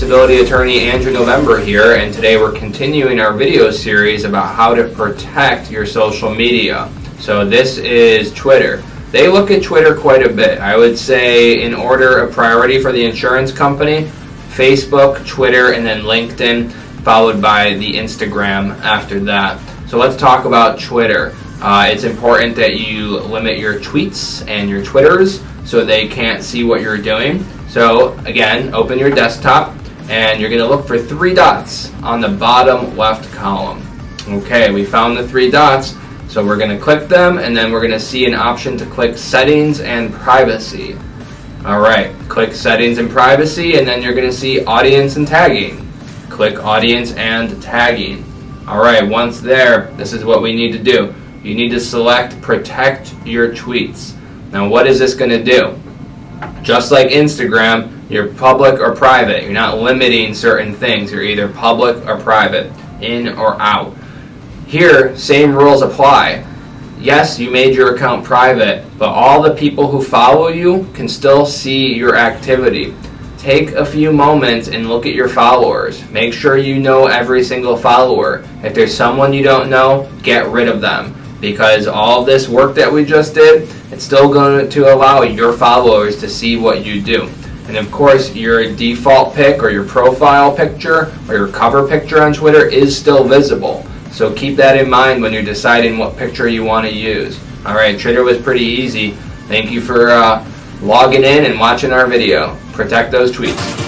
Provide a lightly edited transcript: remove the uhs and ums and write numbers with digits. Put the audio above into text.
Disability Attorney Andrew November here, and today we're continuing our video series about how to protect your social media. So this is Twitter. They look at Twitter quite a bit. I would say in order of priority for the insurance company, Facebook, Twitter, and then LinkedIn, followed by the Instagram after that. So let's talk about Twitter. It's important that you limit your tweets and your Twitters so they can't see what you're doing. So again, open your desktop and you're going to look for three dots on the bottom left column. Okay, we found the three dots, so we're going to click them and then we're going to see an option to click Settings and Privacy. Alright, click Settings and Privacy and then you're going to see Audience and Tagging. Click Audience and Tagging. Alright, once there, this is what we need to do. You need to select Protect Your Tweets. Now what is this going to do? Just like Instagram, you're public or private. You're not limiting certain things. You're either public or private, in or out. Here, same rules apply. Yes, you made your account private, but all the people who follow you can still see your activity. Take a few moments and look at your followers. Make sure you know every single follower. If there's someone you don't know, get rid of them. Because all this work that we just did, it's still going to allow your followers to see what you do. And of course, your default pic or your profile picture or your cover picture on Twitter is still visible. So keep that in mind when you're deciding what picture you want to use. Alright, Twitter was pretty easy. Thank you for logging in and watching our video. Protect those tweets.